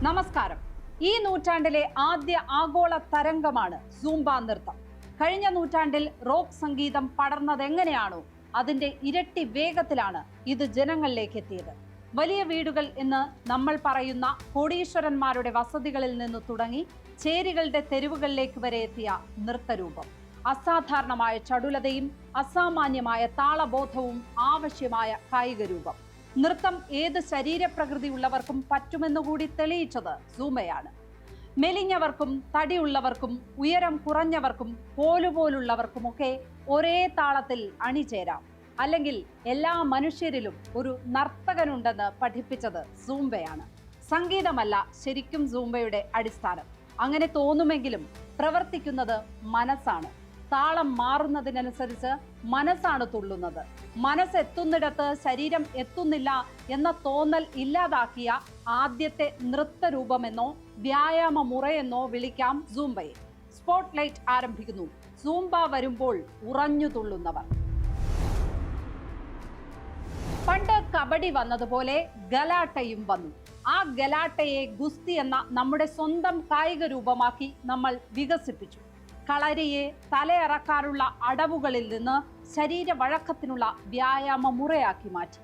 നമസ്കാരം. ഈ നൂറ്റാണ്ടിലെ ആദ്യ ആഗോള തരംഗമാണ് സൂംബ നൃത്തം. കഴിഞ്ഞ നൂറ്റാണ്ടിൽ റോക്ക് സംഗീതം പടർന്നതെങ്ങനെയാണോ അതിന്റെ ഇരട്ടി വേഗത്തിലാണ് ഇത് ജനങ്ങളിലേക്ക് എത്തിയത്. വലിയ വീടുകൾ എന്ന് നമ്മൾ പറയുന്ന കോടീശ്വരന്മാരുടെ വസതികളിൽ നിന്ന് തുടങ്ങി ചേരികളുടെ തെരുവുകളിലേക്ക് വരെ എത്തിയ നൃത്തരൂപം. അസാധാരണമായ ചടുലതയും അസാമാന്യമായ താളബോധവും ആവശ്യമായ കായിക രൂപം. നൃത്തം ഏത് ശരീരപ്രകൃതി ഉള്ളവർക്കും പറ്റുമെന്നുകൂടി തെളിയിച്ചത് സൂംബയാണ്. മെലിഞ്ഞവർക്കും തടിയുള്ളവർക്കും ഉയരം കുറഞ്ഞവർക്കും പോലുപോലുള്ളവർക്കുമൊക്കെ ഒരേ താളത്തിൽ അണിചേരാം. അല്ലെങ്കിൽ എല്ലാ മനുഷ്യരിലും ഒരു നർത്തകനുണ്ടെന്ന് പഠിപ്പിച്ചത് സൂംബയാണ്. സംഗീതമല്ല ശരിക്കും സൂംബയുടെ അടിസ്ഥാനം. അങ്ങനെ തോന്നുമെങ്കിലും പ്രവർത്തിക്കുന്നത് മനസ്സാണ്. താളം മാറുന്നതിനനുസരിച്ച് മനസ്സാണ് തുള്ളുന്നത്. മനസ്സെത്തുന്നിടത്ത് ശരീരം എത്തുന്നില്ല എന്ന തോന്നൽ ഇല്ലാതാക്കിയ ആദ്യത്തെ നൃത്തരൂപമെന്നോ വ്യായാമ മുറയെന്നോ വിളിക്കാം സൂംബയെ. സ്പോട്ട് ലൈറ്റ് ആരംഭിക്കുന്നു. സൂംബ വരുമ്പോൾ ഉറഞ്ഞു തുള്ളുന്നവർ. പണ്ട് കബഡി വന്നതുപോലെ ഗലാട്ടയും വന്നു. ആ ഗലാട്ടയെ ഗുസ്തി എന്ന നമ്മുടെ സ്വന്തം കായിക രൂപമാക്കി നമ്മൾ വികസിപ്പിച്ചു. കളരിയെ തലയിറക്കാനുള്ള അടവുകളിൽ നിന്ന് ശരീര വഴക്കത്തിനുള്ള വ്യായാമ മുറയാക്കി മാറ്റി.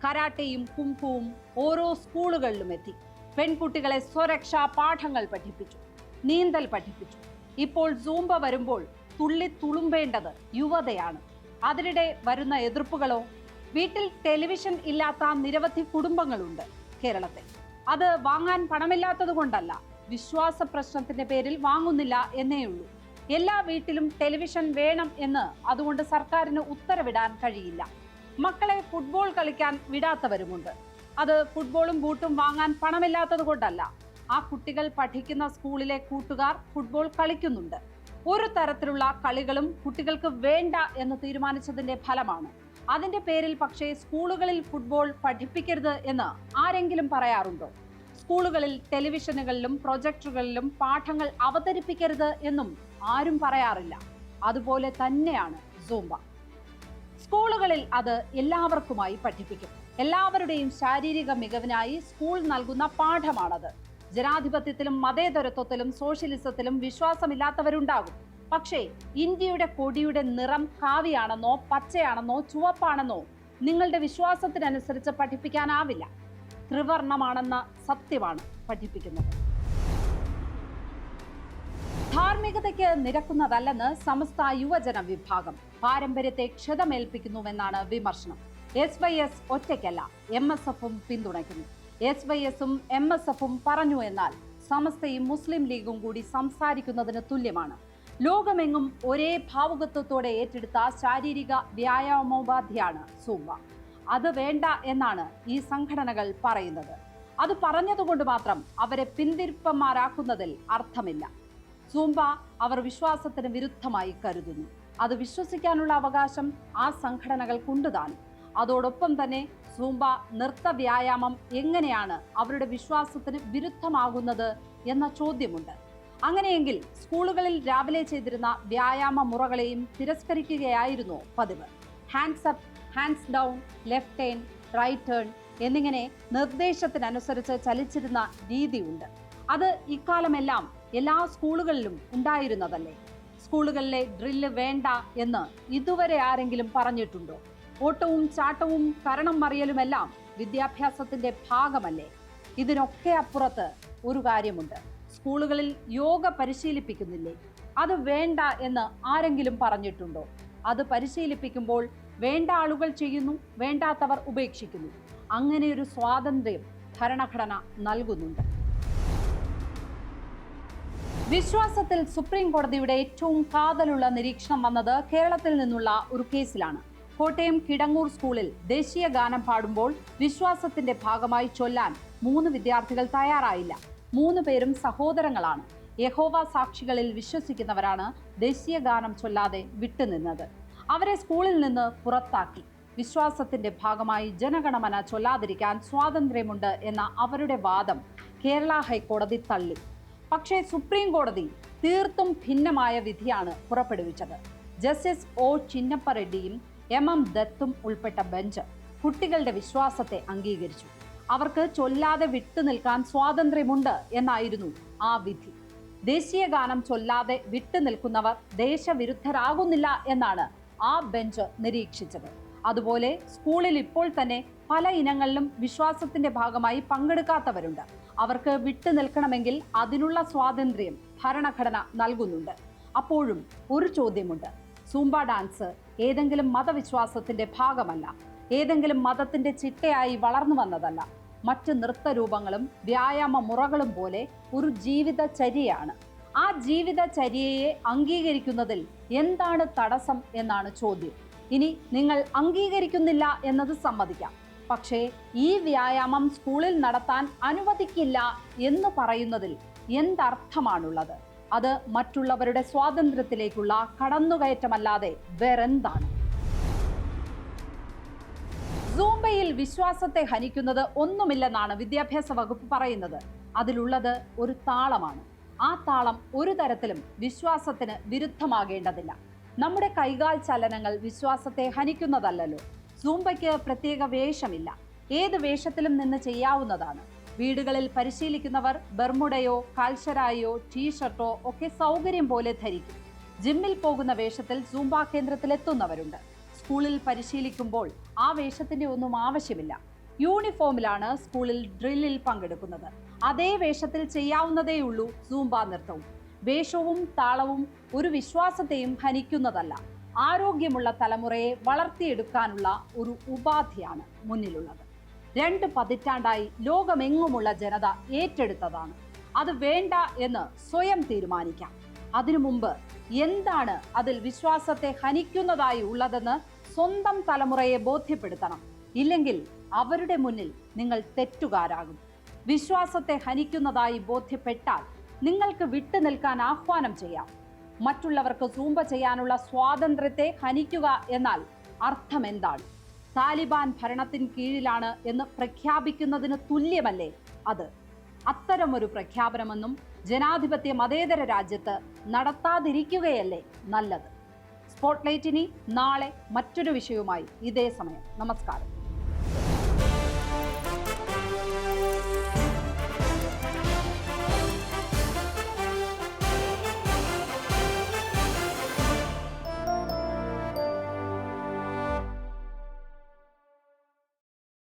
കരാട്ടയും കുംഫുവും ഓരോ സ്കൂളുകളിലും എത്തി. പെൺകുട്ടികളെ സ്വരക്ഷാ പാഠങ്ങൾ പഠിപ്പിച്ചു, നീന്തൽ പഠിപ്പിച്ചു. ഇപ്പോൾ സൂംബ വരുമ്പോൾ തുള്ളി തുളുമ്പേണ്ടത് യുവതയാണ്. അതിനിടെ വരുന്ന എതിർപ്പുകളോ? വീട്ടിൽ ടെലിവിഷൻ ഇല്ലാത്ത നിരവധി കുടുംബങ്ങളുണ്ട് കേരളത്തിൽ. അത് വാങ്ങാൻ പണമില്ലാത്തത് കൊണ്ടല്ല, വിശ്വാസ പ്രശ്നത്തിന്റെ പേരിൽ വാങ്ങുന്നില്ല എന്നേയുള്ളൂ. എല്ലാ വീട്ടിലും ടെലിവിഷൻ വേണം എന്ന് അതുകൊണ്ട് സർക്കാരിന് ഉത്തരവിടാൻ കഴിയില്ല. മക്കളെ ഫുട്ബോൾ കളിക്കാൻ വിടാത്തവരുമുണ്ട്. അത് ഫുട്ബോളും ബൂട്ടും വാങ്ങാൻ പണമില്ലാത്തത് കൊണ്ടല്ല. ആ കുട്ടികൾ പഠിക്കുന്ന സ്കൂളിലെ കൂട്ടുകാർ ഫുട്ബോൾ കളിക്കുന്നുണ്ട്. ഒരു തരത്തിലുള്ള കളികളും കുട്ടികൾക്ക് വേണ്ട എന്ന് തീരുമാനിച്ചതിന്റെ ഫലമാണ്. അതിന്റെ പേരിൽ പക്ഷേ സ്കൂളുകളിൽ ഫുട്ബോൾ പഠിപ്പിക്കരുത് എന്ന് ആരെങ്കിലും പറയാറുണ്ടോ? സ്കൂളുകളിൽ ടെലിവിഷനുകളിലും പ്രൊജക്ടറുകളിലും പാഠങ്ങൾ അവതരിപ്പിക്കരുത് എന്നും ആരും പറയാറില്ല. അതുപോലെ തന്നെയാണ് സൂംബ. സ്കൂളുകളിൽ അത് എല്ലാവർക്കുമായി പഠിപ്പിക്കും. എല്ലാവരുടെയും ശാരീരിക മികവിനായി സ്കൂൾ നൽകുന്ന പാഠമാണത്. ജനാധിപത്യത്തിലും മതേതരത്വത്തിലും സോഷ്യലിസത്തിലും വിശ്വാസമില്ലാത്തവരുണ്ടാകും. പക്ഷേ ഇന്ത്യയുടെ കൊടിയുടെ നിറം കാവിയാണെന്നോ പച്ചയാണെന്നോ ചുവപ്പാണെന്നോ നിങ്ങളുടെ വിശ്വാസത്തിനനുസരിച്ച് പഠിപ്പിക്കാനാവില്ല. ത്രിവർണമാണെന്ന സത്യമാണ് പഠിപ്പിക്കുന്നത്. ധാർമ്മികതയ്ക്ക് നിരക്കുന്നതല്ലെന്ന് സമസ്ത യുവജന വിഭാഗം. പാരമ്പര്യത്തെ ക്ഷതമേൽപ്പിക്കുന്നുവെന്നാണ് വിമർശനം. SYS ഒറ്റയ്ക്കല്ല, MSFും പിന്തുണയ്ക്കുന്നു. SYSും MSFും പറഞ്ഞു എന്നാൽ സമസ്തയും മുസ്ലിം ലീഗും കൂടി സംസാരിക്കുന്നതിന് തുല്യമാണ്. ലോകമെങ്ങും ഒരേ ഭാവുകത്വത്തോടെ ഏറ്റെടുത്ത ശാരീരിക വ്യായാമോപാധിയാണ് സൂംബ. അത് വേണ്ട എന്നാണ് ഈ സംഘടനകൾ പറയുന്നത്. അത് പറഞ്ഞതുകൊണ്ട് മാത്രം അവരെ പിന്തിരിപ്പന്മാരാക്കുന്നതിൽ അർത്ഥമില്ല. സൂംബ അവർ വിശ്വാസത്തിന് വിരുദ്ധമായി കരുതുന്നു. അത് വിശ്വസിക്കാനുള്ള അവകാശം ആ സംഘടനകൾക്കുണ്ട് താനും. അതോടൊപ്പം തന്നെ സൂംബ നൃത്ത വ്യായാമം എങ്ങനെയാണ് അവരുടെ വിശ്വാസത്തിന് വിരുദ്ധമാകുന്നത് എന്ന ചോദ്യമുണ്ട്. അങ്ങനെയെങ്കിൽ സ്കൂളുകളിൽ രാവിലെ ചെയ്തിരുന്ന വ്യായാമ മുറകളെയും തിരസ്കരിക്കുകയായിരുന്നു പതിവ്. Hands up, hands down, left turn, right turn എന്നിങ്ങനെ നിർദ്ദേശത്തിനനുസരിച്ച് ചലിച്ചിരുന്ന രീതിയുണ്ട്. അത് ഇക്കാലമെല്ലാം എല്ലാ സ്കൂളുകളിലും ഉണ്ടായിരുന്നതല്ലേ? സ്കൂളുകളിലെ ഡ്രില്ല് വേണ്ട എന്ന് ഇതുവരെ ആരെങ്കിലും പറഞ്ഞിട്ടുണ്ടോ? ഓട്ടവും ചാട്ടവും കരണം മറിയലുമെല്ലാം വിദ്യാഭ്യാസത്തിന്റെ ഭാഗമല്ലേ? ഇതിനൊക്കെ അപ്പുറത്ത് ഒരു കാര്യമുണ്ട്. സ്കൂളുകളിൽ യോഗ പരിശീലിപ്പിക്കുന്നില്ലേ? അത് വേണ്ട എന്ന് ആരെങ്കിലും പറഞ്ഞിട്ടുണ്ടോ? അത് പരിശീലിപ്പിക്കുമ്പോൾ വേണ്ട ആളുകൾ ചെയ്യുന്നു, വേണ്ടാത്തവർ ഉപേക്ഷിക്കുന്നു. അങ്ങനെയൊരു സ്വാതന്ത്ര്യം ഭരണഘടന നൽകുന്നുണ്ട്. വിശ്വാസത്തിൽ സുപ്രീം കോടതിയുടെ ഏറ്റവും കാതലുള്ള നിരീക്ഷണം വന്നത് കേരളത്തിൽ നിന്നുള്ള ഒരു കേസിലാണ്. കോട്ടയം കിടങ്ങൂർ സ്കൂളിൽ ദേശീയ ഗാനം പാടുമ്പോൾ വിശ്വാസത്തിന്റെ ഭാഗമായി ചൊല്ലാൻ 3 വിദ്യാർത്ഥികൾ തയ്യാറായില്ല. 3 പേരും സഹോദരങ്ങളാണ്. യഹോവ സാക്ഷികളിൽ വിശ്വസിക്കുന്നവരാണ് ദേശീയ ഗാനം ചൊല്ലാതെ വിട്ടുനിന്നത്. അവരെ സ്കൂളിൽ നിന്ന് പുറത്താക്കി. വിശ്വാസത്തിന്റെ ഭാഗമായി ജനഗണമന ചൊല്ലാതിരിക്കാൻ സ്വാതന്ത്ര്യമുണ്ട് എന്ന അവരുടെ വാദം കേരള ഹൈക്കോടതി തള്ളി. പക്ഷേ സുപ്രീം കോടതി തീർത്തും ഭിന്നമായ വിധിയാണ് പുറപ്പെടുവിച്ചത്. ജസ്റ്റിസ് O ചിന്നപ്പ റെഡ്ഡിയും MM ദത്തും ഉൾപ്പെട്ട ബെഞ്ച് കുട്ടികളുടെ വിശ്വാസത്തെ അംഗീകരിച്ചു. അവർക്ക് ചൊല്ലാതെ വിട്ടുനിൽക്കാൻ സ്വാതന്ത്ര്യമുണ്ട് എന്നായിരുന്നു ആ വിധി. ദേശീയ ഗാനം ചൊല്ലാതെ വിട്ടുനിൽക്കുന്നവർ ദേശവിരുദ്ധരാകുന്നില്ല എന്നാണ് ആ ബെഞ്ച് നിരീക്ഷിച്ചത്. അതുപോലെ സ്കൂളിൽ ഇപ്പോൾ തന്നെ പല ഇനങ്ങളിലും വിശ്വാസത്തിന്റെ ഭാഗമായി പങ്കെടുക്കാത്തവരുണ്ട്. അവർക്ക് വിട്ടുനിൽക്കണമെങ്കിൽ അതിനുള്ള സ്വാതന്ത്ര്യം ഭരണഘടന നൽകുന്നുണ്ട്. അപ്പോഴും ഒരു ചോദ്യമുണ്ട്. സൂംബ ഡാൻസ് ഏതെങ്കിലും മതവിശ്വാസത്തിന്റെ ഭാഗമല്ല, ഏതെങ്കിലും മതത്തിന്റെ ചിട്ടയായി വളർന്നു വന്നതല്ല. മറ്റ് നൃത്തരൂപങ്ങളും വ്യായാമ മുറകളും പോലെ ഒരു ജീവിതചര്യയാണ്. ആ ജീവിതചര്യയെ അംഗീകരിക്കുന്നതിൽ എന്താണ് തടസ്സം എന്നാണ് ചോദ്യം. ഇനി നിങ്ങൾ അംഗീകരിക്കുന്നില്ല എന്നത് സമ്മതിക്കാം, പക്ഷേ ഈ വ്യായാമം സ്കൂളിൽ നടത്താൻ അനുവദിക്കില്ല എന്ന് പറയുന്നതിൽ എന്തർത്ഥമാണുള്ളത്? അത് മറ്റുള്ളവരുടെ സ്വാതന്ത്ര്യത്തിലേക്കുള്ള കടന്നുകയറ്റമല്ലാതെ വേറെന്താണ്? സൂംബയിൽ വിശ്വാസത്തെ ഹനിക്കുന്നത് ഒന്നുമില്ലെന്നാണ് വിദ്യാഭ്യാസ വകുപ്പ് പറയുന്നത്. അതിലുള്ളത് ഒരു താളമാണ്. ആ താളം ഒരു തരത്തിലും വിശ്വാസത്തിന് വിരുദ്ധമാകേണ്ടതില്ല. നമ്മുടെ കൈകാൽ ചലനങ്ങൾ വിശ്വാസത്തെ ഹനിക്കുന്നതല്ലല്ലോ. സൂംബയ്ക്ക് പ്രത്യേക വേഷമില്ല, ഏത് വേഷത്തിലും നിന്ന് ചെയ്യാവുന്നതാണ്. വീടുകളിൽ പരിശീലിക്കുന്നവർ ബർമുഡയോ കാൽഷരായോ ടീഷർട്ടോ ഒക്കെ സൗകര്യം പോലെ ധരിക്കും. ജിമ്മിൽ പോകുന്ന വേഷത്തിൽ സൂംബ കേന്ദ്രത്തിലെത്തുന്നവരുണ്ട്. സ്കൂളിൽ പരിശീലിക്കുമ്പോൾ ആ വേഷത്തിന്റെ ഒന്നും ആവശ്യമില്ല. യൂണിഫോമിലാണ് സ്കൂളിൽ ഡ്രില്ലിൽ പങ്കെടുക്കുന്നത്. അതേ വേഷത്തിൽ ചെയ്യാവുന്നതേയുള്ളൂ സൂംബ നൃത്തവും. വേഷവും താളവും ഒരു വിശ്വാസത്തെയും ഹനിക്കുന്നതല്ല. ആരോഗ്യമുള്ള തലമുറയെ വളർത്തിയെടുക്കാനുള്ള ഒരു ഉപാധിയാണ് മുന്നിലുള്ളത്. 2 പതിറ്റാണ്ടായി ലോകമെങ്ങുമുള്ള ജനത ഏറ്റെടുത്തതാണ്. അത് വേണ്ട എന്ന് സ്വയം തീരുമാനിക്കാം. അതിനു മുമ്പ് എന്താണ് അതിൽ വിശ്വാസത്തെ ഹനിക്കുന്നതായി ഉള്ളതെന്ന് സ്വന്തം തലമുറയെ ബോധ്യപ്പെടുത്തണം. ഇല്ലെങ്കിൽ അവരുടെ മുന്നിൽ നിങ്ങൾ തെറ്റുകാരാകും. വിശ്വാസത്തെ ഹനിക്കുന്നതായി ബോധ്യപ്പെട്ടാൽ നിങ്ങൾക്ക് വിട്ടുനിൽക്കാൻ ആഹ്വാനം ചെയ്യാം. മറ്റുള്ളവർക്ക് സൂംബ ചെയ്യാനുള്ള സ്വാതന്ത്ര്യത്തെ ഹനിക്കുക എന്നാൽ അർത്ഥം എന്താണ്? താലിബാൻ ഭരണത്തിന് കീഴിലാണ് എന്ന് പ്രഖ്യാപിക്കുന്നതിന് തുല്യമല്ലേ അത്? അത്തരമൊരു പ്രഖ്യാപനമൊന്നും ജനാധിപത്യ മതേതര രാജ്യത്ത് നടത്താതിരിക്കുകയല്ലേ നല്ലത്? സ്പോട്ട്ലൈറ്റ് ഇനി നാളെ മറ്റൊരു വിഷയവുമായി ഇതേ സമയം. നമസ്കാരം.